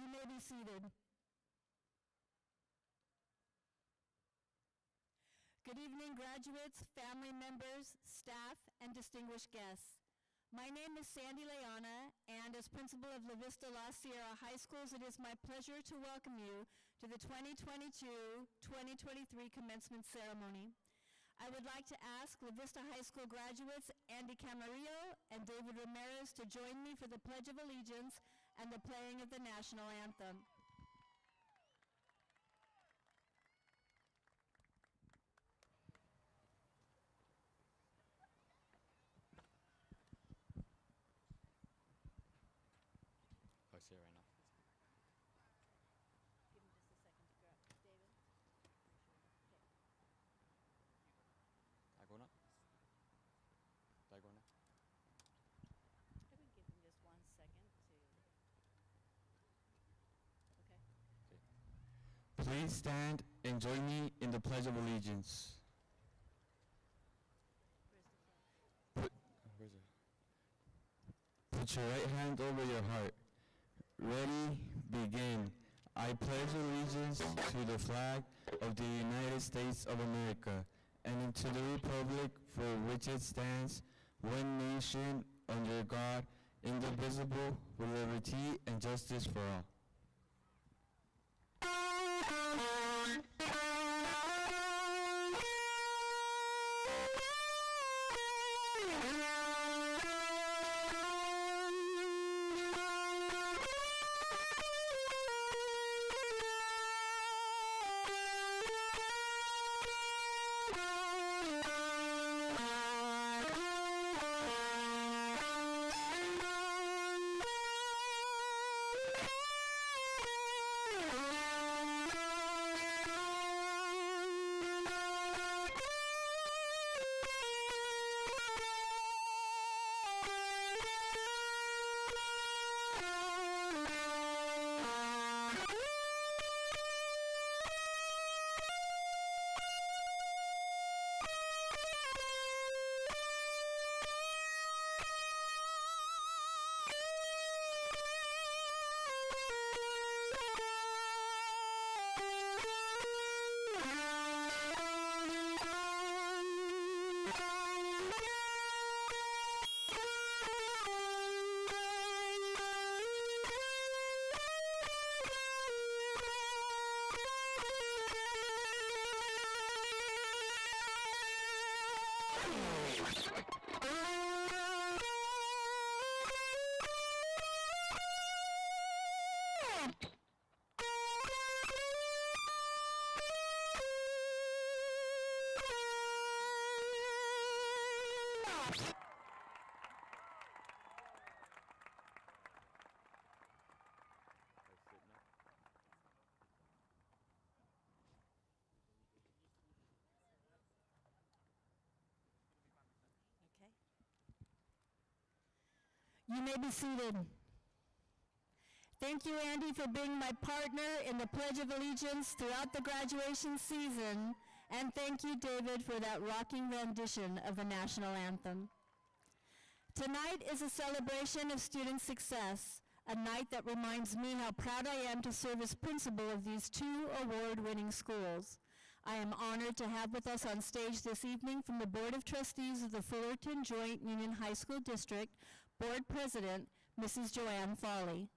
You may be seated. Good evening, graduates, family members, staff, and distinguished guests. My name is Sandy Leona, and as principal of La Vista La Sierra High Schools, it is my pleasure to welcome you to the 2022-2023 commencement ceremony. I would like to ask La Vista High School graduates Andy Camarillo and David Ramirez to join me for the Pledge of Allegiance and the playing of the national anthem. I see it right now. Give him just a second to grab David. Diagonal? Diagonal? I would give him just 1 second to. Okay. Okay. Please stand and join me in the Pledge of Allegiance. Where's the flag? Where's it? Put your right hand over your heart. Ready, begin. I pledge allegiance to the flag of the United States of America and to the republic for which it stands, one nation, under God, indivisible, with liberty and justice for all. Okay. You may be seated. Thank you, Andy, for being my partner in the Pledge of Allegiance throughout the graduation season, and thank you, David, for that rocking rendition of the national anthem. Tonight is a celebration of student success, a night that reminds me how proud I am to serve as principal of these two award-winning schools. I am honored to have with us on stage this evening from the Board of Trustees of the Fullerton Joint Union High School District, Board President, Mrs. Joanne Foley.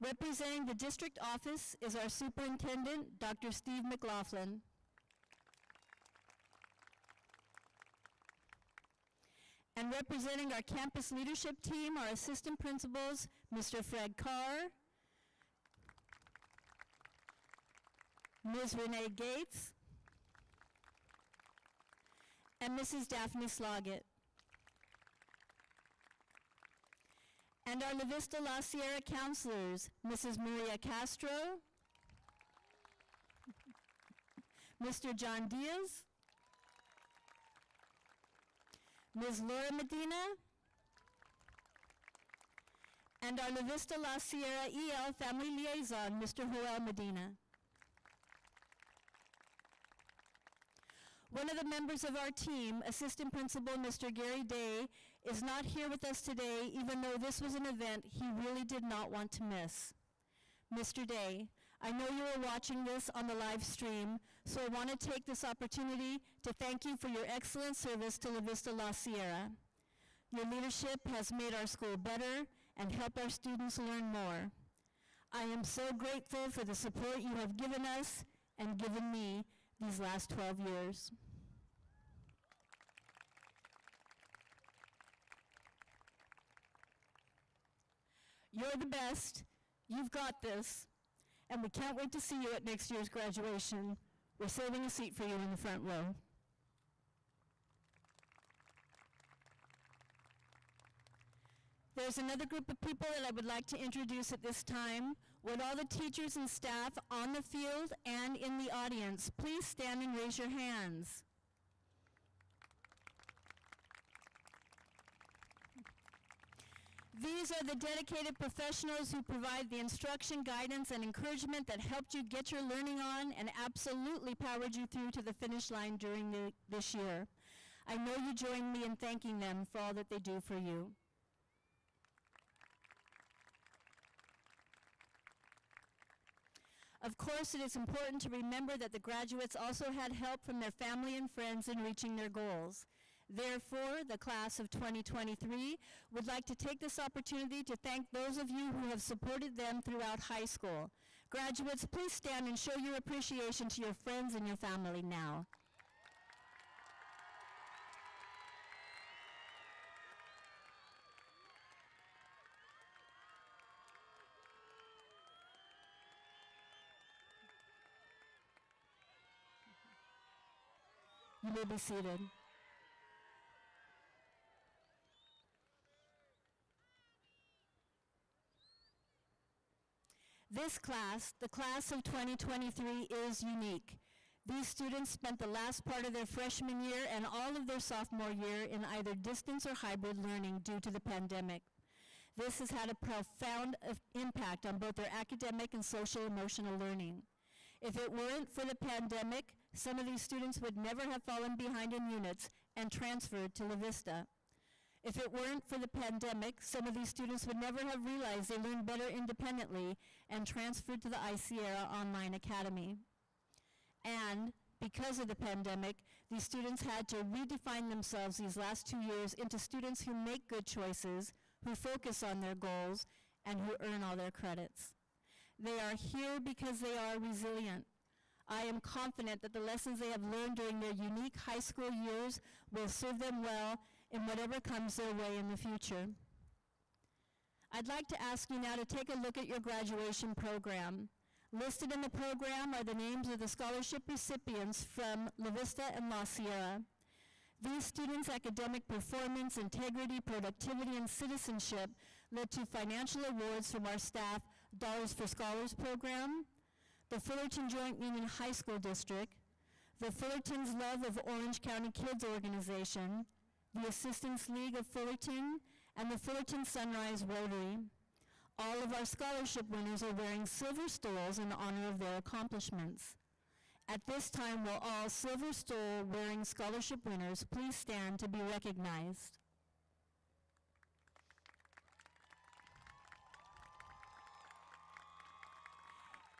Representing the district office is our Superintendent, Dr. Steve McLaughlin. And representing our campus leadership team, our assistant principals, Mr. Fred Carr, Ms. Renee Gates, and Mrs. Daphne Sloggett. And our La Vista La Sierra counselors, Mrs. Maria Castro, Mr. John Diaz, Ms. Laura Medina, and our La Vista La Sierra EL Family Liaison, Mr. Joel Medina. One of the members of our team, Assistant Principal Mr. Gary Day, is not here with us today, even though this was an event he really did not want to miss. Mr. Day, I know you are watching this on the live stream, so I want to take this opportunity to thank you for your excellent service to La Vista La Sierra. Your leadership has made our school better and helped our students learn more. I am so grateful for the support you have given us and given me these last 12 years. You're the best. You've got this. And we can't wait to see you at next year's graduation. We're saving a seat for you in the front row. There's another group of people that I would like to introduce at this time. Would all the teachers and staff on the field and in the audience please stand and raise your hands? These are the dedicated professionals who provide the instruction, guidance, and encouragement that helped you get your learning on and absolutely powered you through to the finish line during this year. I know you join me in thanking them for all that they do for you. Of course, it is important to remember that the graduates also had help from their family and friends in reaching their goals. Therefore, the class of 2023 would like to take this opportunity to thank those of you who have supported them throughout high school. Graduates, please stand and show your appreciation to your friends and your family now. You may be seated. This class, the class of 2023, is unique. These students spent the last part of their freshman year and all of their sophomore year in either distance or hybrid learning due to the pandemic. This has had a profound impact on both their academic and social emotional learning. If it weren't for the pandemic, some of these students would never have fallen behind in units and transferred to La Vista. If it weren't for the pandemic, some of these students would never have realized they learned better independently and transferred to the iSierra Online Academy. And because of the pandemic, these students had to redefine themselves these last 2 years into students who make good choices, who focus on their goals, and who earn all their credits. They are here because they are resilient. I am confident that the lessons they have learned during their unique high school years will serve them well in whatever comes their way in the future. I'd like to ask you now to take a look at your graduation program. Listed in the program are the names of the scholarship recipients from La Vista and La Sierra. These students' academic performance, integrity, productivity, and citizenship led to financial awards from our staff, Dollars for Scholars program, the Fullerton Joint Union High School District, the Fullerton's Love of Orange County Kids Organization, the Assistance League of Fullerton, and the Fullerton Sunrise Rotary. All of our scholarship winners are wearing silver stoles in honor of their accomplishments. At this time, will all silver stole wearing scholarship winners please stand to be recognized.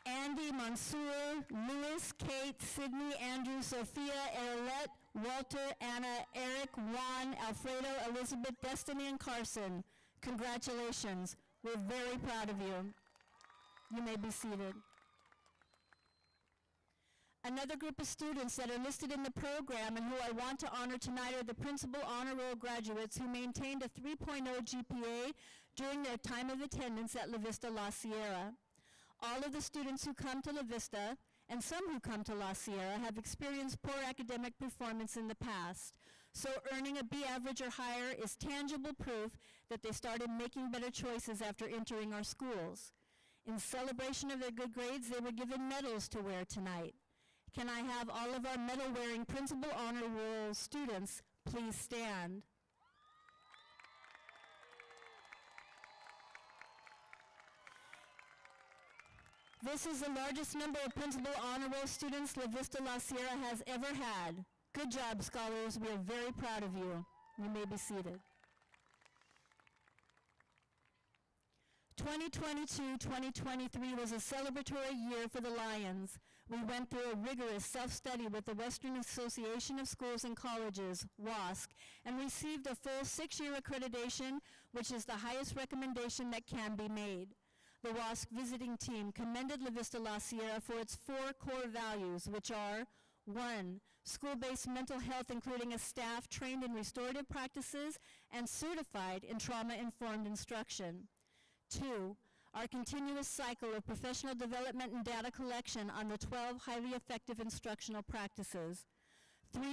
Andy, Mansour, Louis, Kate, Sydney, Andrew, Sophia, Arlette, Walter, Anna, Eric, Juan, Alfredo, Elizabeth, Destiny, and Carson. Congratulations. We're very proud of you. You may be seated. Another group of students that are listed in the program and who I want to honor tonight are the Principal Honor Roll graduates who maintained a 3.0 GPA during their time of attendance at La Vista La Sierra. All of the students who come to La Vista, and some who come to La Sierra, have experienced poor academic performance in the past. So earning a B average or higher is tangible proof that they started making better choices after entering our schools. In celebration of their good grades, they were given medals to wear tonight. Can I have all of our medal-wearing Principal Honor Roll students please stand? This is the largest number of Principal Honor Roll students La Vista La Sierra has ever had. Good job, scholars. We are very proud of you. You may be seated. 2022-2023 was a celebratory year for the Lions. We went through a rigorous self-study with the Western Association of Schools and Colleges, WASC, and received a full 6-year accreditation, which is the highest recommendation that can be made. The WASC visiting team commended La Vista La Sierra for its 4 core values, which are 1, school-based mental health, including a staff trained in restorative practices and certified in trauma-informed instruction. 2, our continuous cycle of professional development and data collection on the 12 highly effective instructional practices. 3,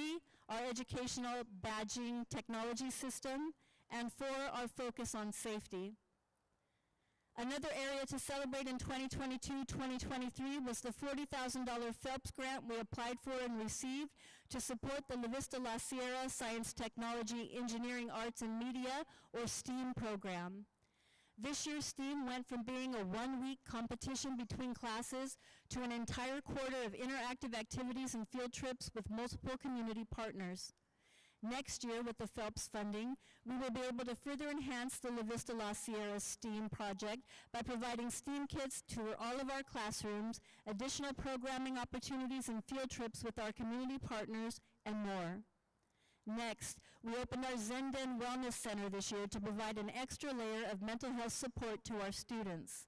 our educational badging technology system. And 4, our focus on safety. Another area to celebrate in 2022-2023 was the $40,000 Phelps grant we applied for and received to support the La Vista La Sierra Science, Technology, Engineering, Arts, and Media, or STEAM program. This year's STEAM went from being a 1-week competition between classes to an entire quarter of interactive activities and field trips with multiple community partners. Next year, with the Phelps funding, we will be able to further enhance the La Vista La Sierra STEAM project by providing STEAM kits to all of our classrooms, additional programming opportunities and field trips with our community partners, and more. Next, we opened our Zenden Wellness Center this year to provide an extra layer of mental health support to our students.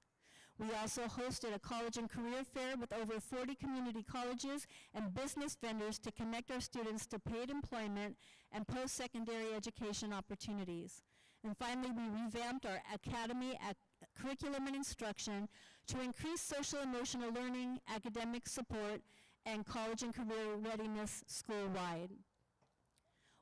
We also hosted a college and career fair with over 40 community colleges and business vendors to connect our students to paid employment and post-secondary education opportunities. And finally, we revamped our academy curriculum and instruction to increase social emotional learning, academic support, and college and career readiness school-wide.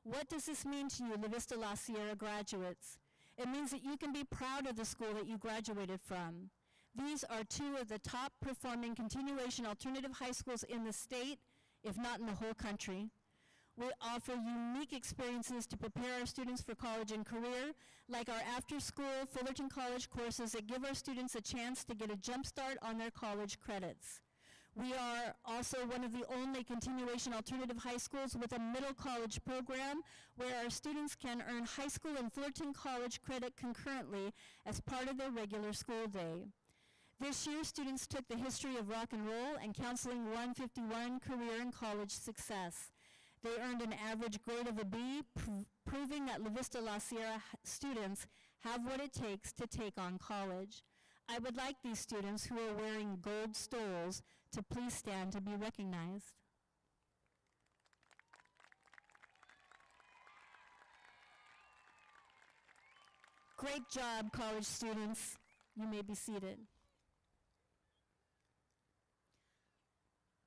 What does this mean to you, La Vista La Sierra graduates? It means that you can be proud of the school that you graduated from. These are 2 of the top performing continuation alternative high schools in the state, if not in the whole country. We offer unique experiences to prepare our students for college and career, like our after-school Fullerton College courses that give our students a chance to get a jump start on their college credits. We are also one of the only continuation alternative high schools with a middle college program where our students can earn high school and Fullerton College credit concurrently as part of their regular school day. This year, students took the history of rock and roll and Counseling 151 career and college success. They earned an average grade of a B, proving that La Vista La Sierra students have what it takes to take on college. I would like these students who are wearing gold stoles to please stand to be recognized. Great job, college students. You may be seated.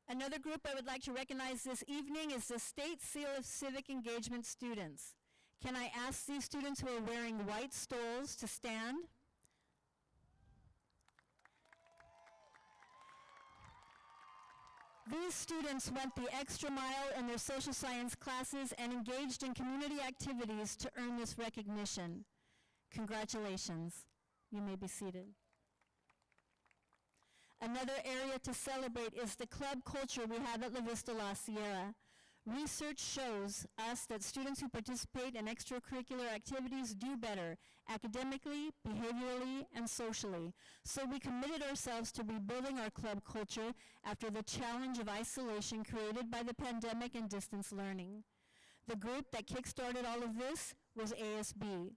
Another group I would like to recognize this evening is the State Seal of Civic Engagement students. Can I ask these students who are wearing white stoles to stand? These students went the extra mile in their social science classes and engaged in community activities to earn this recognition. Congratulations. You may be seated. Another area to celebrate is the club culture we have at La Vista La Sierra. Research shows us that students who participate in extracurricular activities do better academically, behaviorally, and socially. So we committed ourselves to rebuilding our club culture after the challenge of isolation created by the pandemic and distance learning. The group that kickstarted all of this was ASB.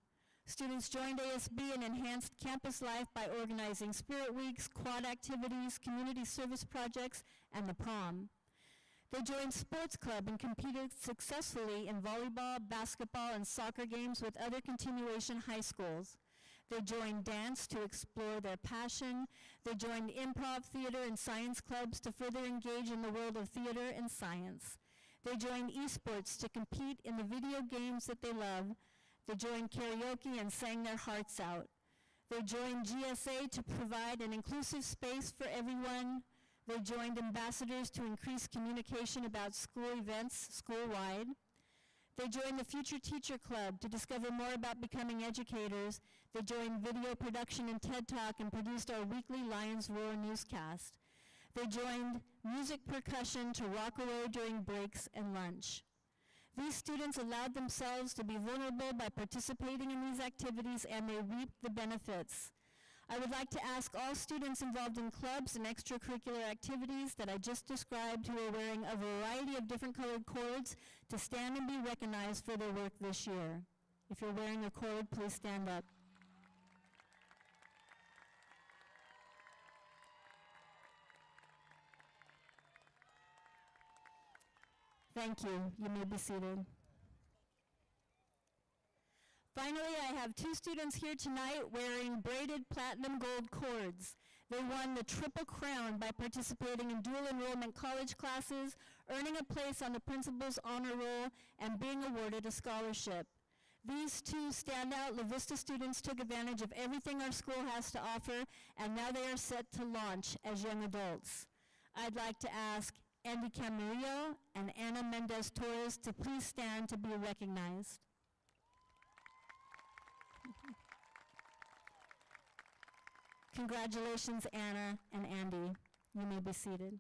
Students joined ASB and enhanced campus life by organizing spirit weeks, quad activities, community service projects, and the prom. They joined sports club and competed successfully in volleyball, basketball, and soccer games with other continuation high schools. They joined dance to explore their passion. They joined improv, theater, and science clubs to further engage in the world of theater and science. They joined esports to compete in the video games that they love. They joined karaoke and sang their hearts out. They joined GSA to provide an inclusive space for everyone. They joined ambassadors to increase communication about school events school-wide. They joined the Future Teacher Club to discover more about becoming educators. They joined video production and TED Talk and produced our weekly Lions Roar newscast. They joined music percussion to rock away during breaks and lunch. These students allowed themselves to be vulnerable by participating in these activities, and they reaped the benefits. I would like to ask all students involved in clubs and extracurricular activities that I just described who are wearing a variety of different colored cords to stand and be recognized for their work this year. If you're wearing a cord, please stand up. Thank you. You may be seated. Finally, I have two students here tonight wearing braided platinum gold cords. They won the Triple Crown by participating in dual enrollment college classes, earning a place on the principal's honor roll, and being awarded a scholarship. These two standout La Vista students took advantage of everything our school has to offer, and now they are set to launch as young adults. I'd like to ask Andy Camarillo and Ana Mendez-Torres to please stand to be recognized. Congratulations, Anna and Andy. You may be seated.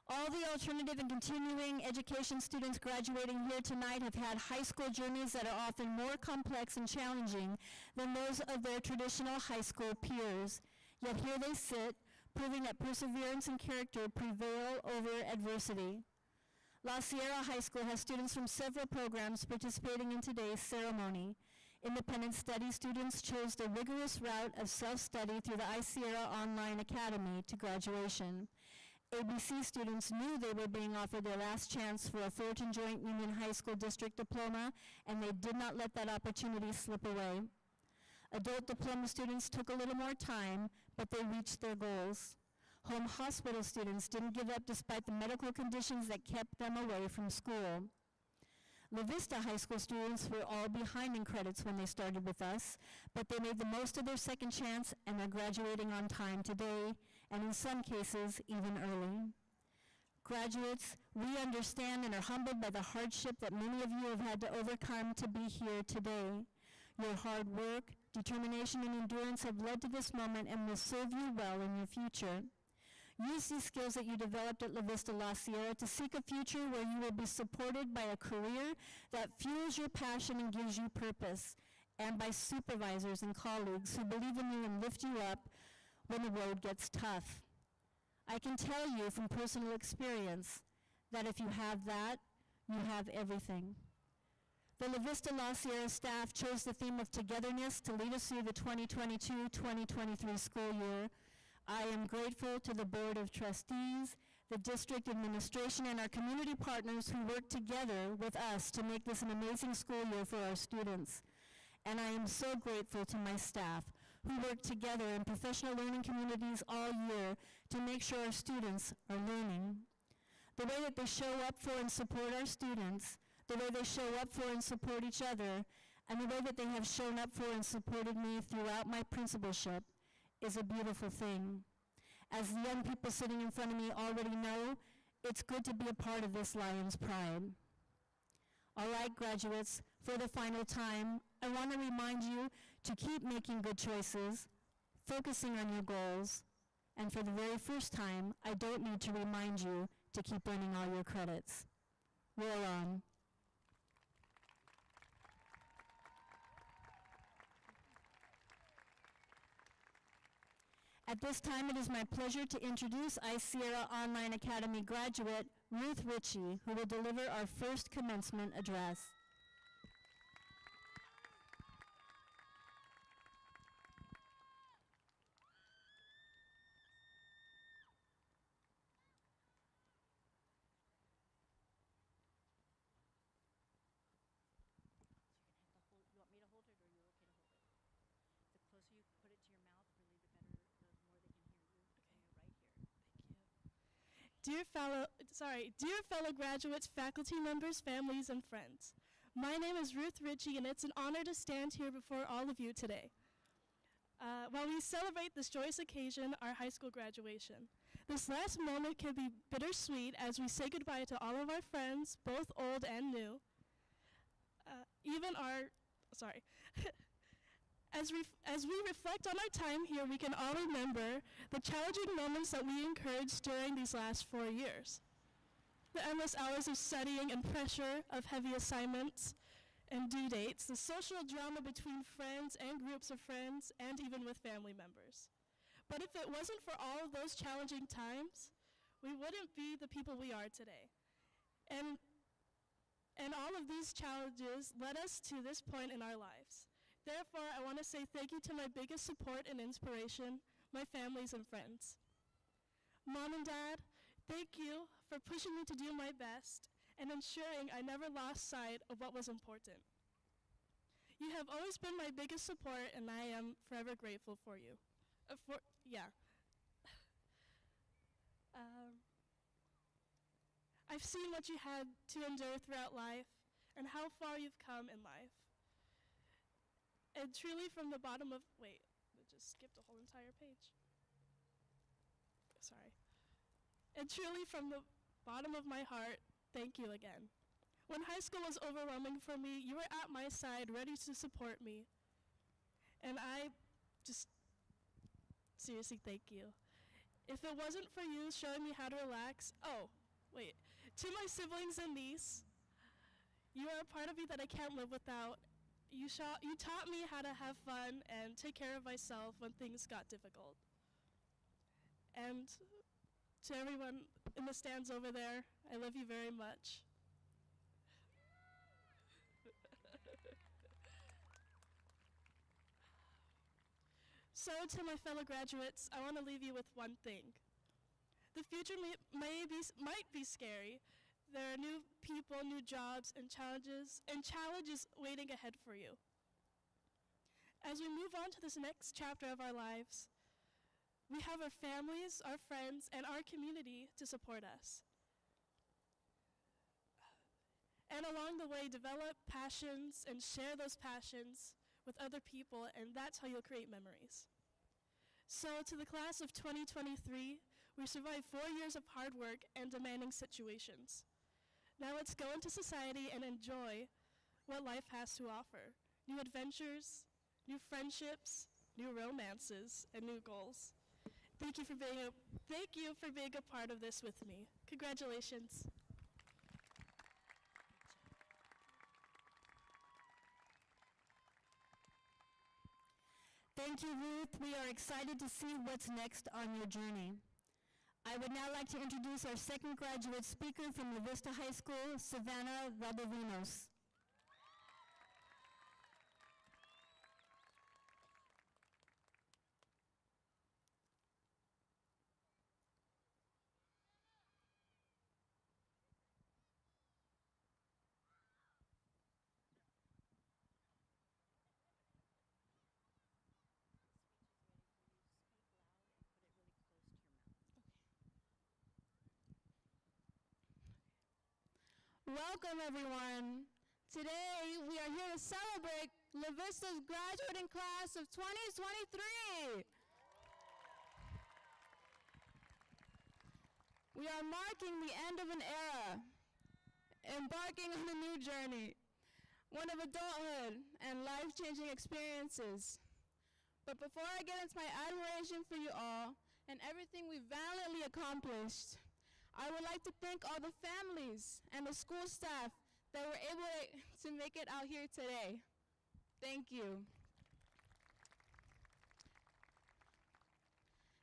All the alternative and continuing education students graduating here tonight have had high school journeys that are often more complex and challenging than those of their traditional high school peers. Yet here they sit, proving that perseverance and character prevail over adversity. La Sierra High School has students from several programs participating in today's ceremony. Independent study students chose the rigorous route of self-study through the iSierra Online Academy to graduation. ABC students knew they were being offered their last chance for a Fullerton Joint Union High School District Diploma, and they did not let that opportunity slip away. Adult diploma students took a little more time, but they reached their goals. Home hospital students didn't give up despite the medical conditions that kept them away from school. La Vista High School students were all behind in credits when they started with us, but they made the most of their second chance and are graduating on time today, and in some cases, even early. Graduates, we understand and are humbled by the hardship that many of you have had to overcome to be here today. Your hard work, determination, and endurance have led to this moment and will serve you well in your future. Use these skills that you developed at La Vista La Sierra to seek a future where you will be supported by a career that fuels your passion and gives you purpose, and by supervisors and colleagues who believe in you and lift you up when the road gets tough. I can tell you from personal experience that if you have that, you have everything. The La Vista La Sierra staff chose the theme of togetherness to lead us through the 2022-2023 school year. I am grateful to the Board of Trustees, the district administration, and our community partners who work together with us to make this an amazing school year for our students. And I am so grateful to my staff who work together in professional learning communities all year to make sure our students are learning. The way that they show up for and support our students, the way they show up for and support each other, and the way that they have shown up for and supported me throughout my principalship is a beautiful thing. As the young people sitting in front of me already know, it's good to be a part of this Lion's Pride. All right, graduates, for the final time, I want to remind you to keep making good choices, focusing on your goals, and for the very first time, I don't need to remind you to keep earning all your credits. Roll on. At this time, it is my pleasure to introduce iSierra Online Academy graduate Ruth Ritchie, who will deliver our first commencement address. Dear fellow graduates, faculty members, families, and friends. My name is Ruth Ritchie, and it's an honor to stand here before all of you today. While we celebrate this joyous occasion, our high school graduation, this last moment can be bittersweet as we say goodbye to all of our friends, both old and new. As we reflect on our time here, we can all remember the challenging moments that we encouraged during these last 4 years. The endless hours of studying and pressure of heavy assignments, and due dates, the social drama between friends and groups of friends, and even with family members. But if it wasn't for all of those challenging times, we wouldn't be the people we are today. And all of these challenges led us to this point in our lives. Therefore, I want to say thank you to my biggest support and inspiration, my families and friends. Mom and Dad, thank you for pushing me to do my best and ensuring I never lost sight of what was important. You have always been my biggest support, and I am forever grateful for you. I've seen what you had to endure throughout life and how far you've come in life. And truly from the bottom of, I just skipped a whole entire page. Sorry. And truly from the bottom of my heart, thank you again. When high school was overwhelming for me, you were at my side, ready to support me. And I just seriously thank you. If it wasn't for you showing me how to relax, to my siblings and niece, you are a part of me that I can't live without. You taught me how to have fun and take care of myself when things got difficult. And to everyone in the stands over there, I love you very much. So to my fellow graduates, I want to leave you with one thing. The future might be scary. There are new people, new jobs, and challenges waiting ahead for you. As we move on to this next chapter of our lives, we have our families, our friends, and our community to support us. And along the way, develop passions and share those passions with other people, and that's how you'll create memories. So to the class of 2023, we survived 4 years of hard work and demanding situations. Now let's go into society and enjoy what life has to offer. New adventures, new friendships, new romances, and new goals. Thank you for being a part of this with me. Congratulations. Thank you, Ruth. We are excited to see what's next on your journey. I would now like to introduce our second graduate speaker from the Vista High School, Savannah Valdovinos. Welcome, everyone. Today, we are here to celebrate La Vista's graduating class of 2023. We are marking the end of an era, embarking on a new journey, one of adulthood and life-changing experiences. But before I get into my admiration for you all and everything we valiantly accomplished, I would like to thank all the families and the school staff that were able to make it out here today. Thank you.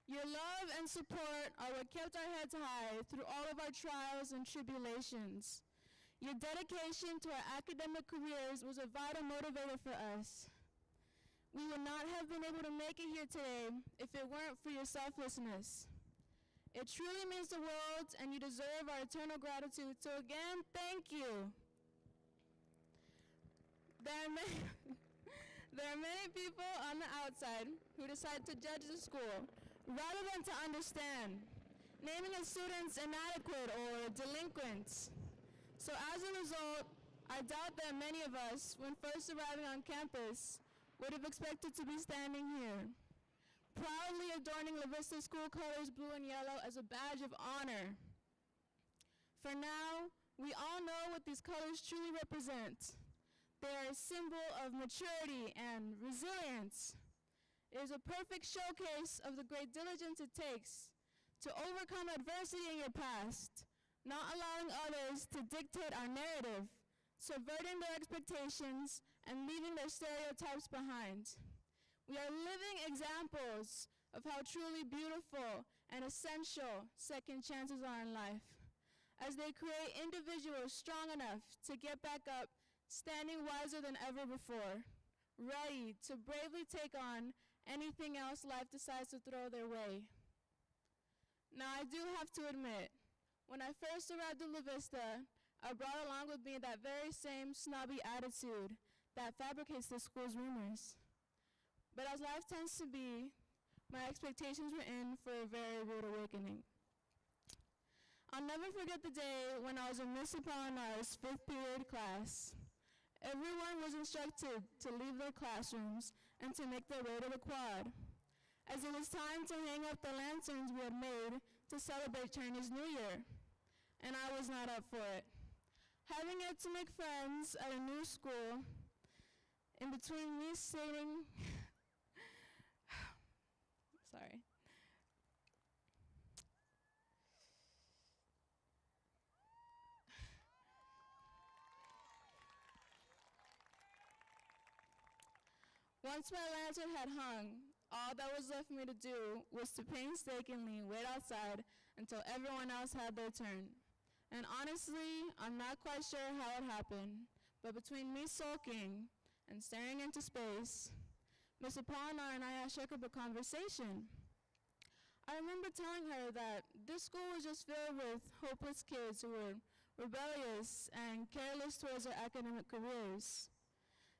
Your love and support are what kept our heads high through all of our trials and tribulations. Your dedication to our academic careers was a vital motivator for us. We would not have been able to make it here today if it weren't for your selflessness. It truly means the world, and you deserve our eternal gratitude. So again, thank you. There are many people on the outside who decide to judge the school rather than to understand, naming the students inadequate or delinquents. So as a result, I doubt that many of us, when first arriving on campus, would have expected to be standing here, proudly adorning La Vista school colors blue and yellow as a badge of honor. For now, we all know what these colors truly represent. They are a symbol of maturity and resilience. It is a perfect showcase of the great diligence it takes to overcome adversity in your past, not allowing others to dictate our narrative, subverting their expectations and leaving their stereotypes behind. We are living examples of how truly beautiful and essential second chances are in life, as they create individuals strong enough to get back up, standing wiser than ever before, ready to bravely take on anything else life decides to throw their way. Now, I do have to admit, when I first arrived at La Vista, I brought along with me that very same snobby attitude that fabricates the school's rumors. But as life tends to be, my expectations were in for a very rude awakening. I'll never forget the day when I was in Miss Apolinar's 5th period class. Everyone was instructed to leave their classrooms and to make their way to the quad, as it was time to hang up the lanterns we had made to celebrate Chinese New Year, and I was not up for it. Having yet to make friends at a new school, in between me stating, sorry. Once my lantern had hung, all that was left for me to do was to painstakingly wait outside until everyone else had their turn. And honestly, I'm not quite sure how it happened, but between me sulking and staring into space, Miss Apolinar and I struck up a conversation. I remember telling her that this school was just filled with hopeless kids who were rebellious and careless towards their academic careers.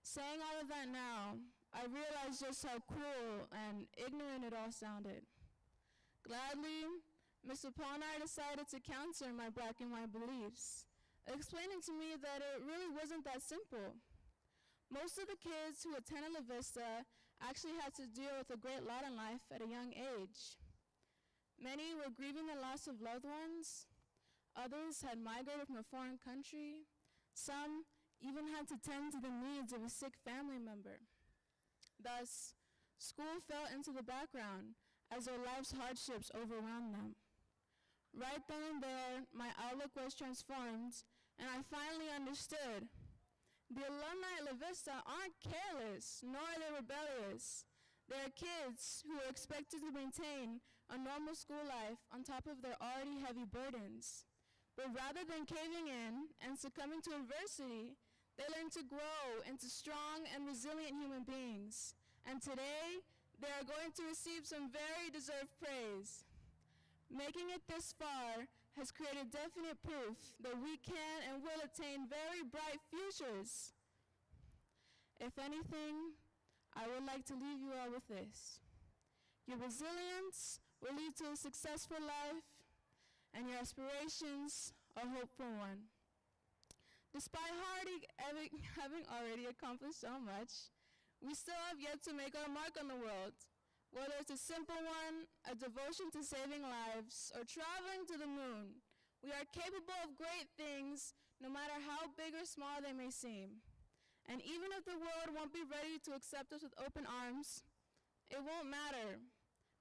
Saying all of that now, I realized just how cruel and ignorant it all sounded. Gladly, Ms. Apolinar decided to counter my black and white beliefs, explaining to me that it really wasn't that simple. Most of the kids who attended La Vista actually had to deal with a great lot in life at a young age. Many were grieving the loss of loved ones. Others had migrated from a foreign country. Some even had to tend to the needs of a sick family member. Thus, school fell into the background as their life's hardships overwhelmed them. Right then and there, my outlook was transformed, and I finally understood. The alumni at La Vista aren't careless, nor are they rebellious. They are kids who are expected to maintain a normal school life on top of their already heavy burdens. But rather than caving in and succumbing to adversity, they learn to grow into strong and resilient human beings. And today, they are going to receive some very deserved praise. Making it this far has created definite proof that we can and will attain very bright futures. If anything, I would like to leave you all with this. Your resilience will lead to a successful life, and your aspirations a hopeful one. Despite having already accomplished so much, we still have yet to make our mark on the world. Whether it's a simple one, a devotion to saving lives, or traveling to the moon, we are capable of great things, no matter how big or small they may seem. And even if the world won't be ready to accept us with open arms, it won't matter,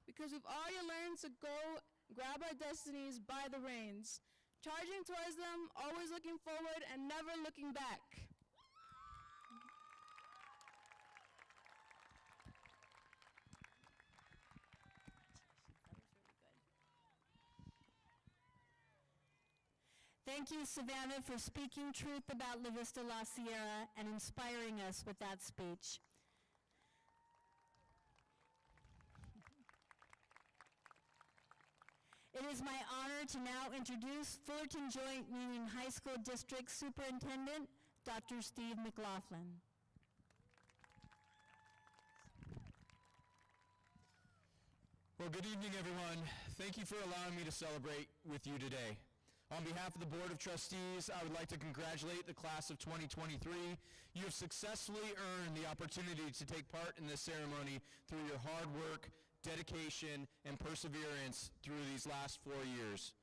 because we've already learned to go grab our destinies by the reins, charging towards them, always looking forward and never looking back. Thank you, Savannah, for speaking truth about La Vista La Sierra and inspiring us with that speech. It is my honor to now introduce Fullerton Joint Union High School District Superintendent, Dr. Steve McLaughlin. Well, good evening, everyone. Thank you for allowing me to celebrate with you today. On behalf of the Board of Trustees, I would like to congratulate the class of 2023. You have successfully earned the opportunity to take part in this ceremony through your hard work, dedication, and perseverance through these last 4 years.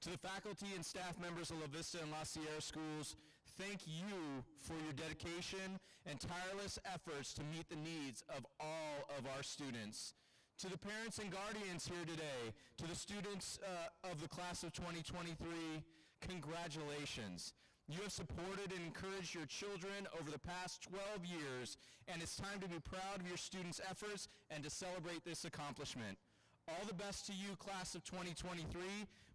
To the faculty and staff members of La Vista and La Sierra schools, thank you for your dedication and tireless efforts to meet the needs of all of our students. To the parents and guardians here today, to the students of the class of 2023, congratulations. You have supported and encouraged your children over the past 12 years, and it's time to be proud of your students' efforts and to celebrate this accomplishment. All the best to you, class of 2023.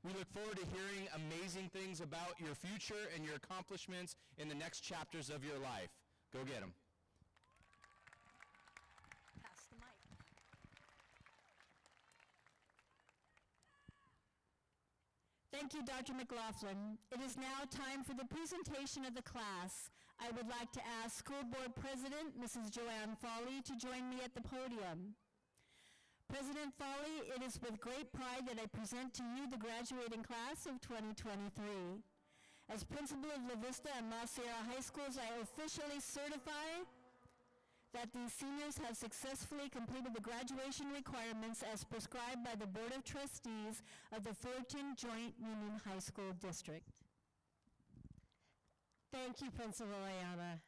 We look forward to hearing amazing things about your future and your accomplishments in the next chapters of your life. Go get them. Pass the mic. Thank you, Dr. McLaughlin. It is now time for the presentation of the class. I would like to ask School Board President, Mrs. Joanne Foley, to join me at the podium. President Foley, it is with great pride that I present to you the graduating class of 2023. As principal of La Vista and La Sierra High Schools, I officially certify that these seniors have successfully completed the graduation requirements as prescribed by the Board of Trustees of the Fullerton Joint Union High School District. Thank you, Principal Ayana.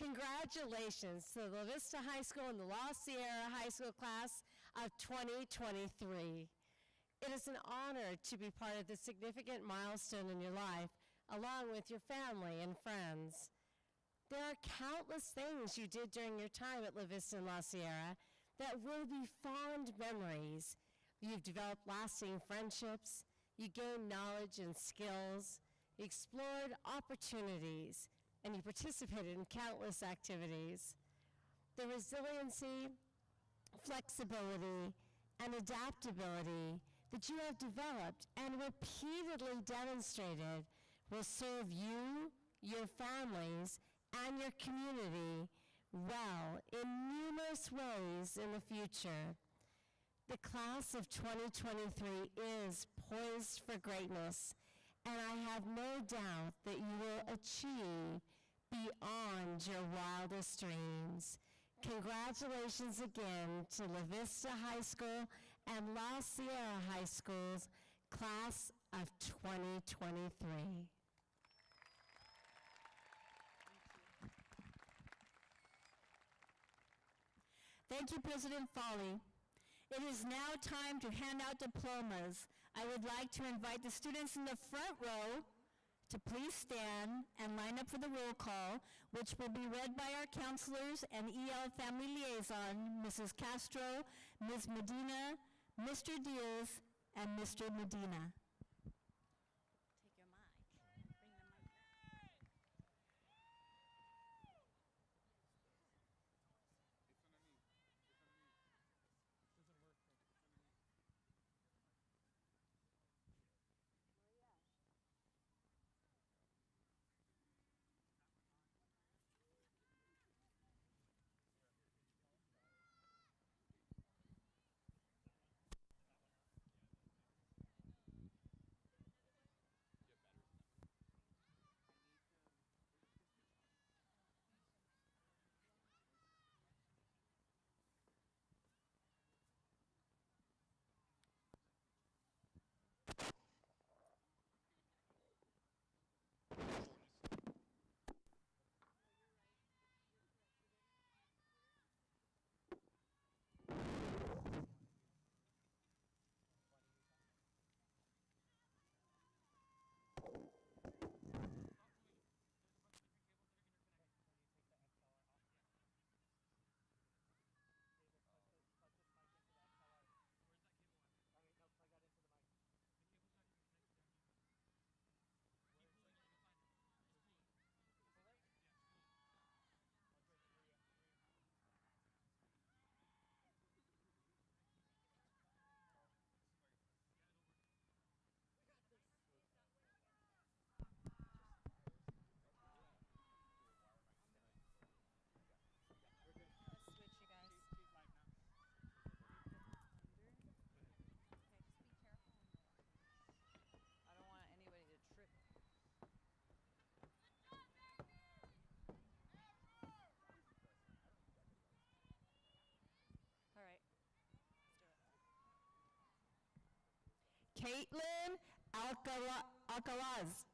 Congratulations to the La Vista High School and the La Sierra High School class of 2023. It is an honor to be part of this significant milestone in your life, along with your family and friends. There are countless things you did during your time at La Vista and La Sierra that will be fond memories. You've developed lasting friendships, you gained knowledge and skills, you explored opportunities, and you participated in countless activities. The resiliency, flexibility, and adaptability that you have developed and repeatedly demonstrated will serve you, your families, and your community well in numerous ways in the future. The class of 2023 is poised for greatness, and I have no doubt that you will achieve beyond your wildest dreams. Congratulations again to La Vista High School and La Sierra High School's class of 2023. Thank you, President Foley. It is now time to hand out diplomas. I would like to invite the students in the front row to please stand and line up for the roll call, which will be read by our counselors and EL family liaison, Mrs. Castro, Ms. Medina, Mr. Diaz, and Mr. Medina. Take your mic. Bring the mic back. Caitlin Alcalaz.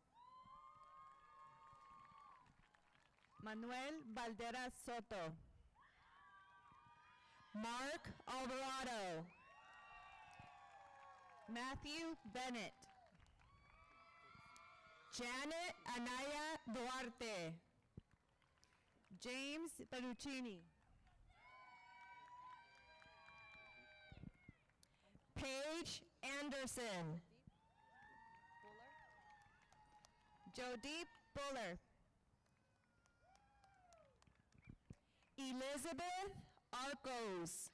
Manuel Valderas Soto. Mark Alvarado. Matthew Bennett. Janet Anaya Duarte. James Peruccini. Paige Anderson. Jodeep Buller. Elizabeth Arcos.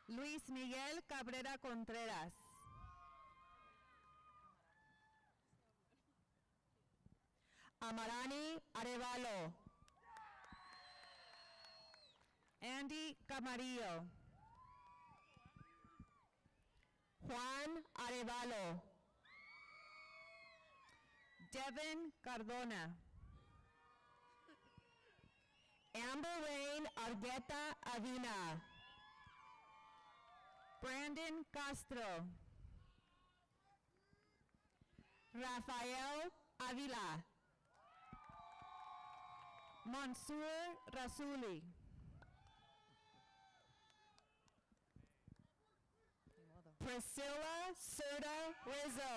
Luis Miguel Cabrera Contreras. Amarani Arevalo. Andy Camarillo. Juan Arevalo. Devin Cardona. Amber Rain Argueta Avila. Brandon Castro. Rafael Avila. Mansour Rasuli. Priscilla Serta Rizzo.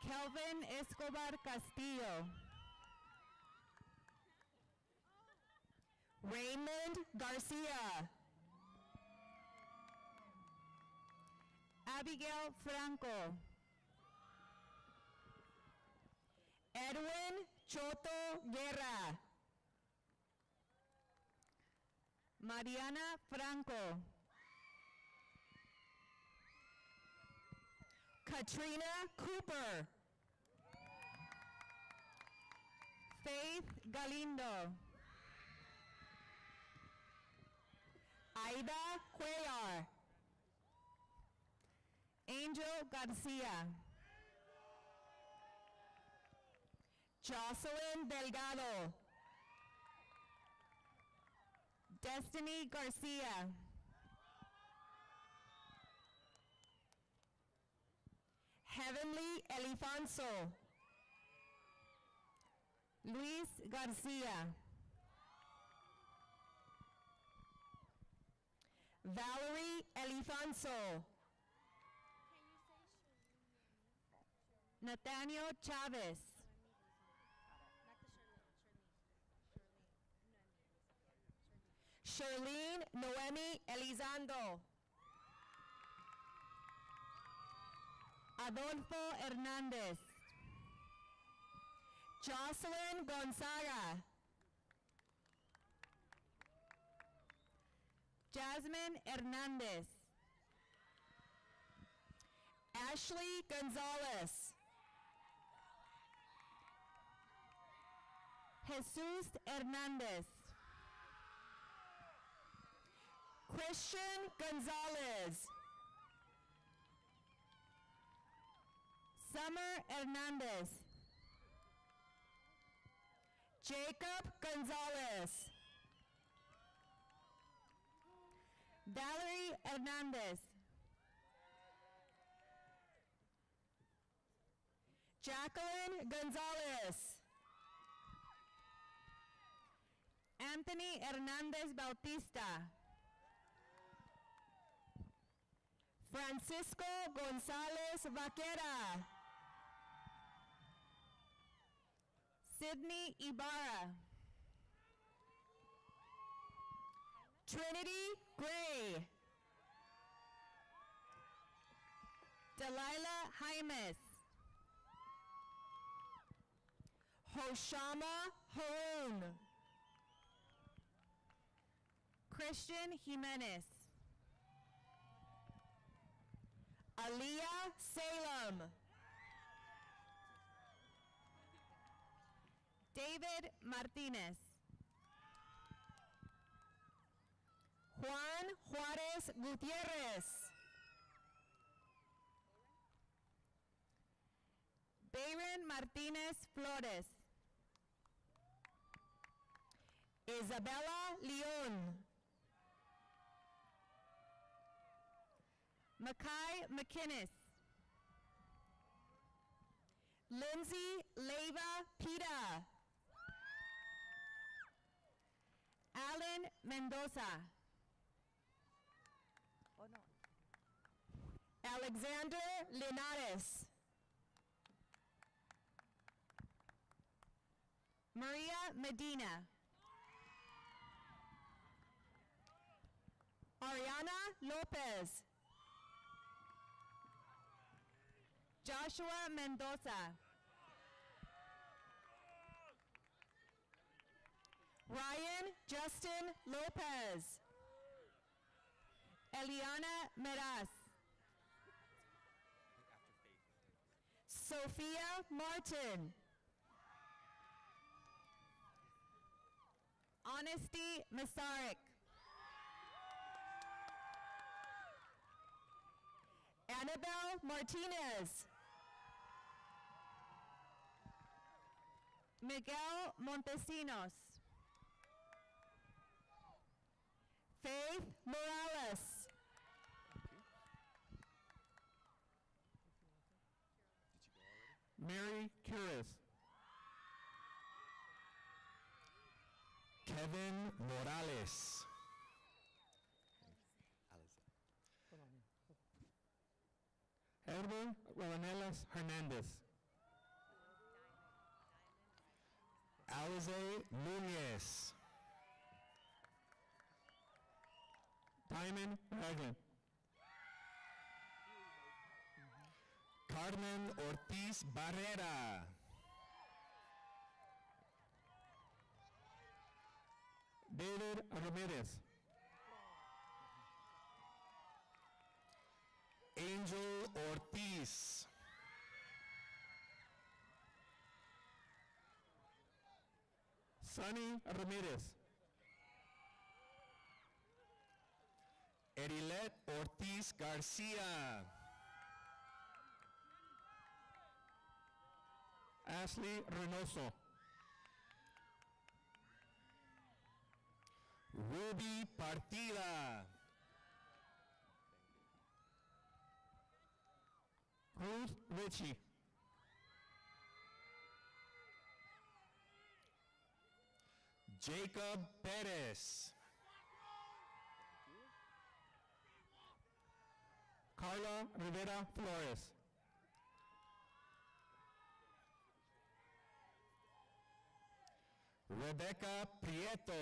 Kelvin Escobar Castillo. Raymond Garcia. Abigail Franco. Edwin Choto Guerra. Mariana Franco. Katrina Cooper. Faith Galindo. Aida Cuellar. Angel Garcia. Jocelyn Delgado. Destiny Garcia. Heavenly Elifonso. Luis Garcia. Valerie Elifonso. Nathaniel Chavez. Charlene Noemi Elizondo. Adolfo Hernandez. Jocelyn Gonzaga. Jasmine Hernandez. Ashley Gonzalez. Jesus Hernandez. Christian Gonzalez. Summer Hernandez. Jacob Gonzalez. Valerie Hernandez. Jacqueline Gonzalez. Anthony Hernandez Bautista. Francisco Gonzalez Vaquera. Sydney Ibarra. Trinity Gray. Delilah Jaimes. Hoshama Haroon. Christian Jimenez. Aliyah Salem. David Martinez. Juan Juarez Gutierrez. Bayron Martinez Flores. Isabella Leon. Makai McInnes. Lindsay Leyva Pita. Alan Mendoza. Alexander Linares. Maria Medina. Ariana Lopez. Joshua Mendoza. Ryan Justin Lopez. Eliana Meraz. Sophia Martin. Honesty Masaryk. Annabelle Martinez. Miguel Montesinos. Faith Morales. Mary Curis. Kevin Morales. Edwin Ronelas Hernandez. Alize Nunez. Diamond Raglan. Carmen Ortiz Barrera. David Ramirez. Angel Ortiz. Sunny Ramirez. Erilet Ortiz Garcia. Ashley Reynoso. Ruby Partida. Ruth Ritchie. Jacob Perez. Carla Rivera Flores. Rebecca Prieto.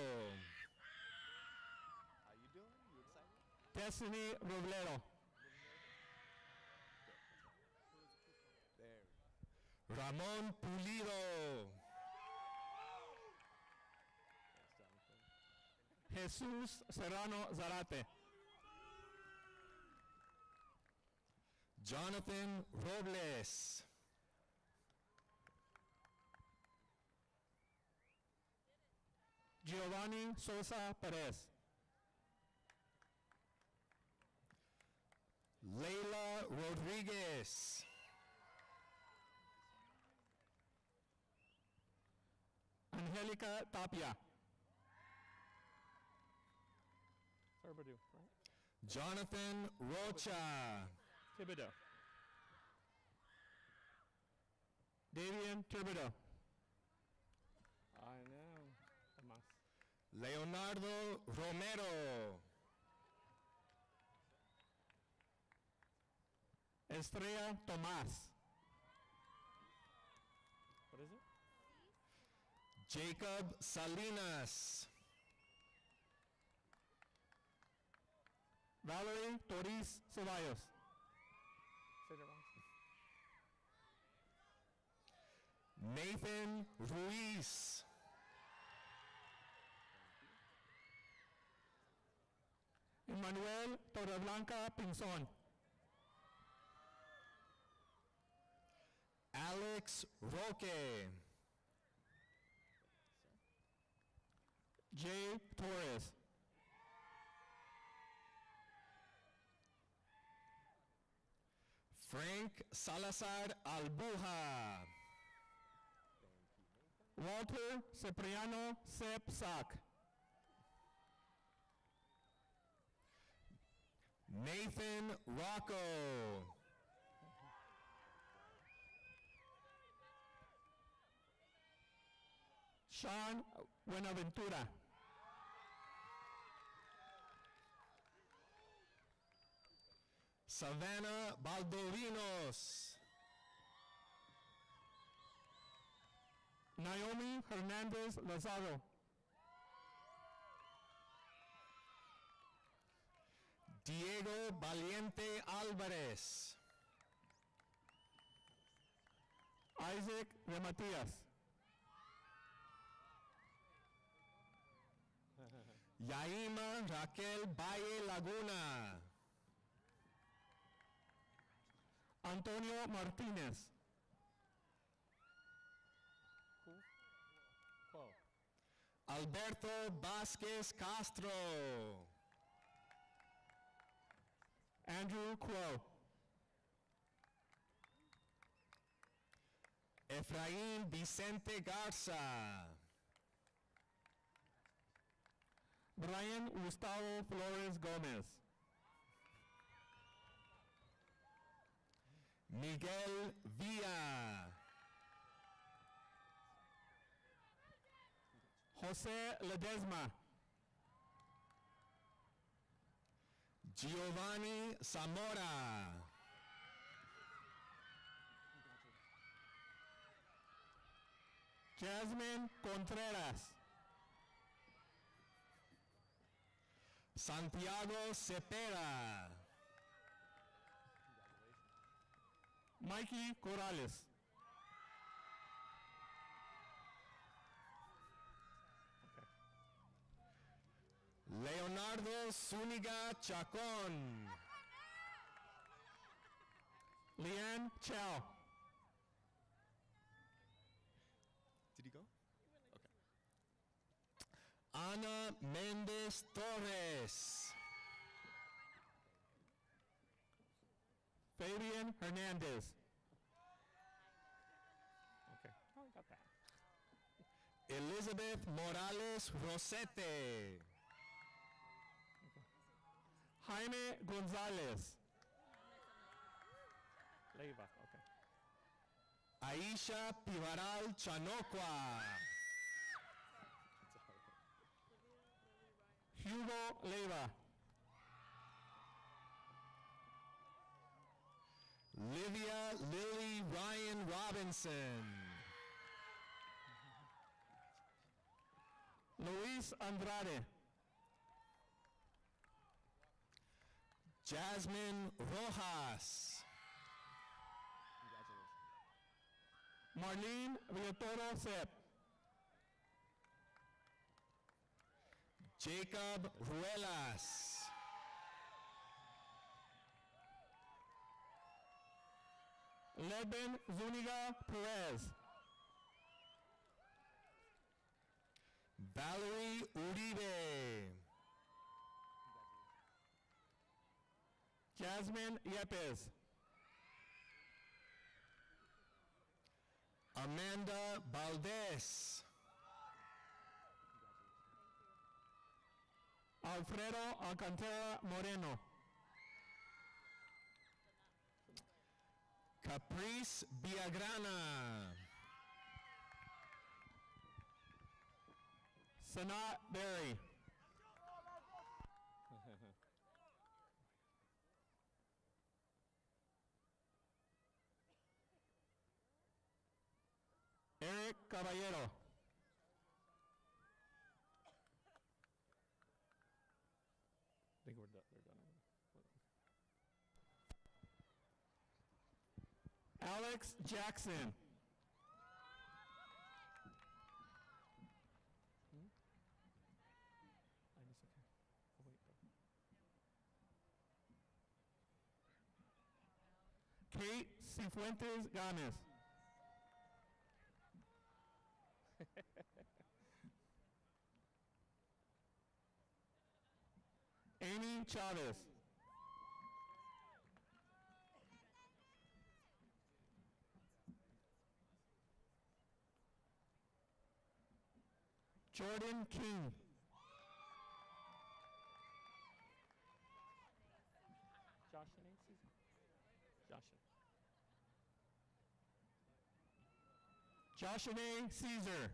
How you doing? You excited? Destiny Robledo. There. Ramon Pulido. Jesus Serrano Zarate. Jonathan Robles. Giovanni Sosa Perez. Leila Rodriguez. Angelica Tapia. Jonathan Rocha. Thibodeau. Davian Thibodeau. I know. Leonardo Romero. Estrella Tomás. What is it? Jacob Salinas. Valerie Toriz Ceballos. Nathan Ruiz. Emmanuel Torreblanca Pinzon. Alex Roque. Jay Torres. Frank Salazar Albuja. Walter Cipriano Sepsac. Nathan Rocco. Sean Buenaventura. Savannah Baldovinos. Naomi Hernandez Lozado. Diego Valiente Alvarez. Isaac de Matias. Yaima Raquel Valle Laguna. Antonio Martinez. Alberto Vasquez Castro. Andrew Crow. Efraín Vicente Garza. Brian Gustavo Flores Gomez. Miguel Villa. Jose Ledesma. Giovanni Zamora. Jasmine Contreras. Santiago Cepeda. Mikey Corrales. Leonardo Zúñiga Chacón. Leanne Chow. Did he go? Ana Méndez Torres. Fabian Hernandez. Okay. Oh, we got that. Elizabeth Morales Rosete. Jaime Gonzalez. Leiva. Okay. Aisha Pivaral Chanocua. Hugo Leiva. Livia Lily Ryan Robinson. Luis Andrade. Jasmine Rojas. Congratulations. Marlene Villatoro Sepp. Jacob Ruelas. Leben Zuniga Perez. Valerie Uribe. Jasmine Yepes. Amanda Valdez. Alfredo Alcantara Moreno. Caprice Villagrana. Sanat Berry. Eric Caballero. I think we're done. They're done. Alex Jackson. I miss okay. Oh wait. Kate Cifuentes Ganes. Amy Chavez. Jordan King. Joshua Caesar. Joshua. Joshua Caesar.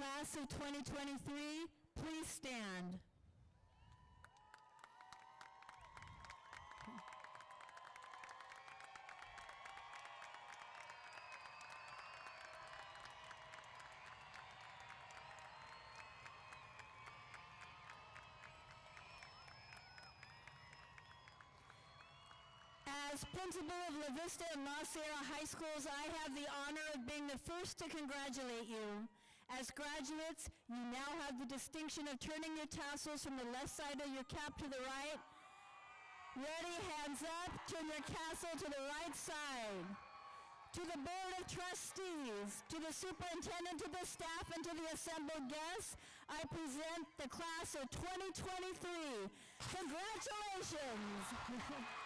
Class of 2023, please stand. As principal of La Vista and La Sierra High Schools, I have the honor of being the first to congratulate you. As graduates, you now have the distinction of turning your tassels from the left side of your cap to the right. Ready, hands up, turn your tassel to the right side. To the Board of Trustees, to the Superintendent, to the staff, and to the assembled guests, I present the class of 2023. Congratulations!